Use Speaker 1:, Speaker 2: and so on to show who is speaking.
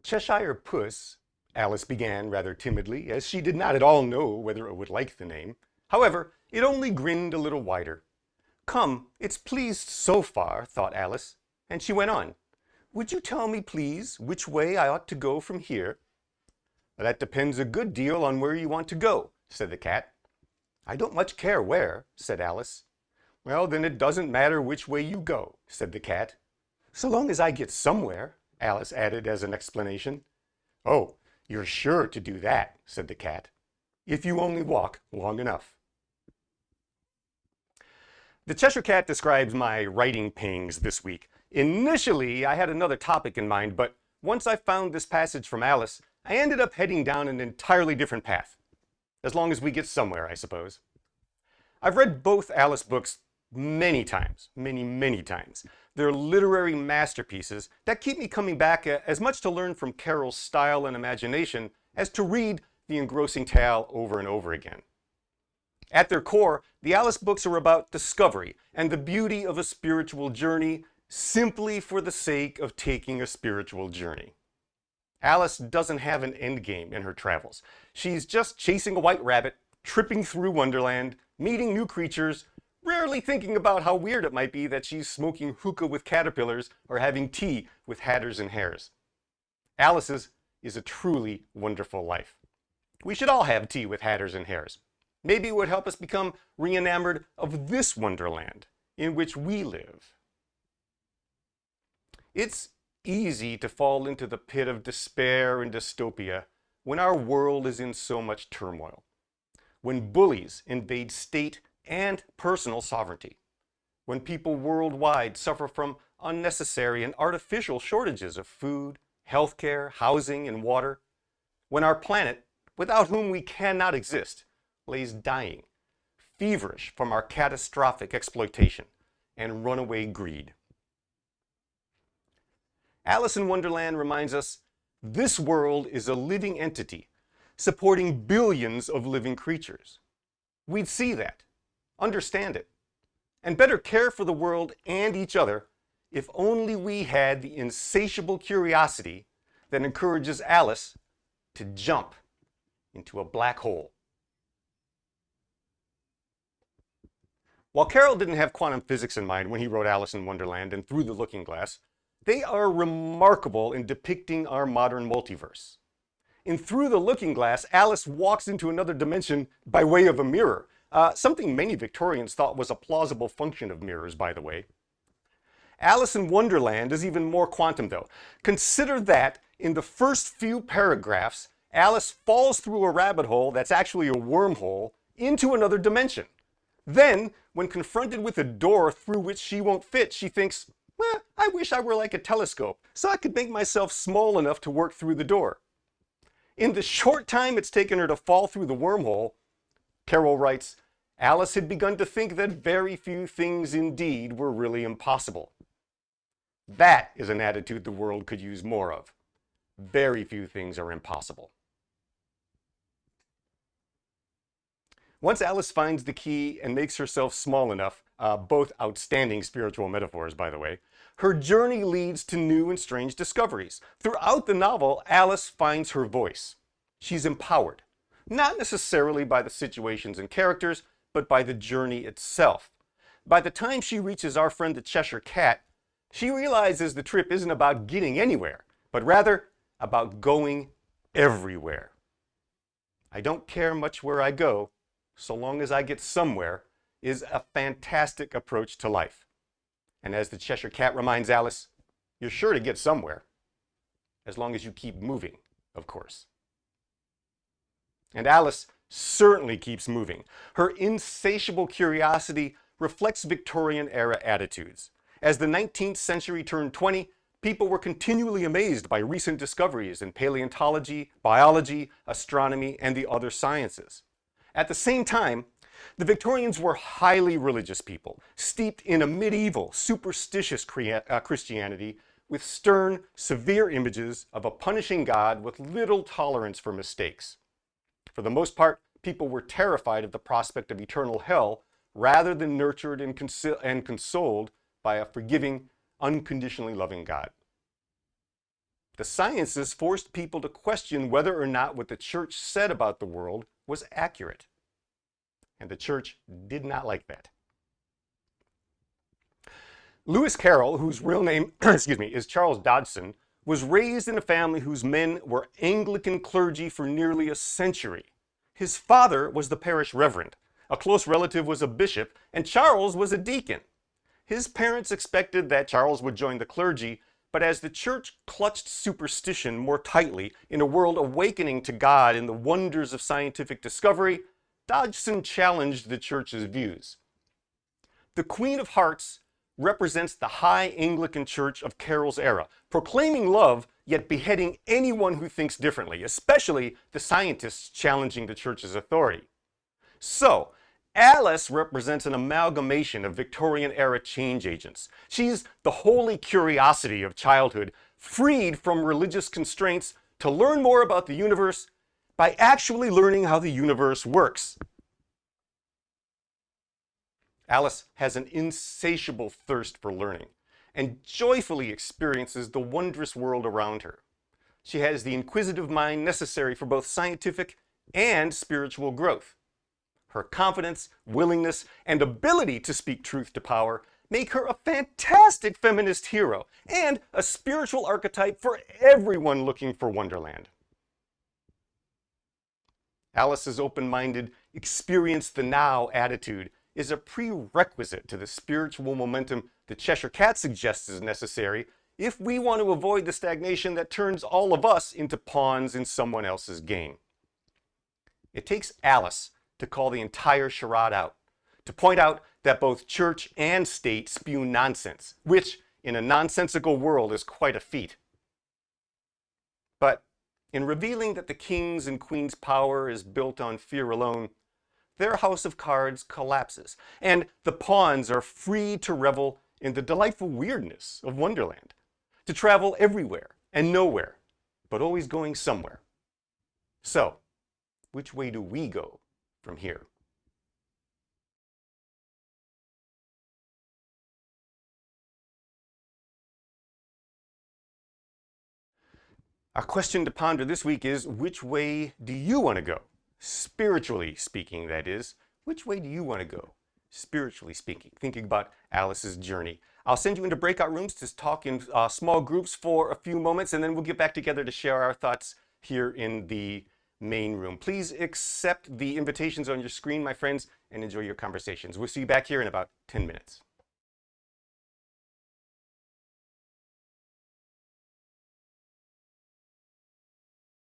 Speaker 1: Cheshire Puss, Alice began rather timidly, as she did not at all know whether it would like the name. However, it only grinned a little wider. Come, it's pleased so far, thought Alice, and she went on. Would you tell me, please, which way I ought to go from here? That depends a good deal on where you want to go, said the cat. I don't much care where, said Alice. Well, then it doesn't matter which way you go, said the cat. So long as I get somewhere, Alice added as an explanation. Oh, you're sure to do that, said the cat, if you only walk long enough. The Cheshire Cat describes my writing pangs this week. Initially, I had another topic in mind, but once I found this passage from Alice, I ended up heading down an entirely different path. As long as we get somewhere, I suppose. I've read both Alice books many times, many times. They're literary masterpieces that keep me coming back as much to learn from Carol's style and imagination as to read the engrossing tale over and over again. At their core, the Alice books are about discovery and the beauty of a spiritual journey simply for the sake of taking a spiritual journey. Alice doesn't have an endgame in her travels. She's just chasing a white rabbit, tripping through Wonderland, meeting new creatures, rarely thinking about how weird it might be that she's smoking hookah with caterpillars or having tea with hatters and hares. Alice's is a truly wonderful life. We should all have tea with hatters and hares. Maybe it would help us become re-enamored of this Wonderland in which we live. It's easy to fall into the pit of despair and dystopia when our world is in so much turmoil, when bullies invade state and personal sovereignty, when people worldwide suffer from unnecessary and artificial shortages of food, healthcare, housing, and water, when our planet, without whom we cannot exist, lays dying, feverish from our catastrophic exploitation and runaway greed. Alice in Wonderland reminds us this world is a living entity supporting billions of living creatures. We'd see that, understand it, and better care for the world and each other if only we had the insatiable curiosity that encourages Alice to jump into a black hole. While Carol didn't have quantum physics in mind when he wrote Alice in Wonderland and Through the Looking Glass, they are remarkable in depicting our modern multiverse. In Through the Looking Glass, Alice walks into another dimension by way of a mirror, something many Victorians thought was a plausible function of mirrors, by the way. Alice in Wonderland is even more quantum, though. Consider that in the first few paragraphs, Alice falls through a rabbit hole that's actually a wormhole into another dimension. Then, when confronted with a door through which she won't fit, she thinks, well, I wish I were like a telescope, so I could make myself small enough to work through the door. In the short time it's taken her to fall through the wormhole, Carol writes, Alice had begun to think that very few things indeed were really impossible. That is an attitude the world could use more of. Very few things are impossible. Once Alice finds the key and makes herself small enough, both outstanding spiritual metaphors, by the way, her journey leads to new and strange discoveries. Throughout the novel, Alice finds her voice. She's empowered, not necessarily by the situations and characters, but by the journey itself. By the time she reaches our friend the Cheshire Cat, she realizes the trip isn't about getting anywhere, but rather about going everywhere. I don't care much where I go, so long as I get somewhere, is a fantastic approach to life. And as the Cheshire Cat reminds Alice, you're sure to get somewhere, as long as you keep moving, of course. And Alice certainly keeps moving. Her insatiable curiosity reflects Victorian-era attitudes. As the 19th century turned 20, people were continually amazed by recent discoveries in paleontology, biology, astronomy, and the other sciences. At the same time, The Victorians were highly religious people, steeped in a medieval, superstitious Christianity with stern, severe images of a punishing God with little tolerance for mistakes. For the most part, people were terrified of the prospect of eternal hell rather than nurtured and consoled by a forgiving, unconditionally loving God. The sciences forced people to question whether or not what the church said about the world was accurate. And the church did not like that. Lewis Carroll, whose real name is Charles Dodson, was raised in a family whose men were Anglican clergy for nearly a century. His father was the parish reverend, a close relative was a bishop, and Charles was a deacon. His parents expected that Charles would join the clergy, but as the church clutched superstition more tightly in a world awakening to God in the wonders of scientific discovery, Dodson challenged the church's views. The Queen of Hearts represents the High Anglican Church of Carroll's era, proclaiming love yet beheading anyone who thinks differently, especially the scientists challenging the church's authority. So, Alice represents an amalgamation of Victorian-era change agents. She's the holy curiosity of childhood, freed from religious constraints to learn more about the universe by actually learning how the universe works. Alice has an insatiable thirst for learning and joyfully experiences the wondrous world around her. She has the inquisitive mind necessary for both scientific and spiritual growth. Her confidence, willingness, and ability to speak truth to power make her a fantastic feminist hero and a spiritual archetype for everyone looking for Wonderland. Alice's open-minded, experience the now attitude is a prerequisite to the spiritual momentum the Cheshire Cat suggests is necessary if we want to avoid the stagnation that turns all of us into pawns in someone else's game. It takes Alice to call the entire charade out, to point out that both church and state spew nonsense, which in a nonsensical world is quite a feat. But in revealing that the king's and queen's power is built on fear alone, their house of cards collapses, and the pawns are free to revel in the delightful weirdness of Wonderland, to travel everywhere and nowhere, but always going somewhere. So, which way do we go from here? Our question to ponder this week is, which way do you want to go? Spiritually speaking, that is. Which way do you want to go? Spiritually speaking, thinking about Alice's journey. I'll send you into breakout rooms to talk in small groups for a few moments, and then we'll get back together to share our thoughts here in the main room. Please accept the invitations on your screen, my friends, and enjoy your conversations. We'll see you back here in about 10 minutes.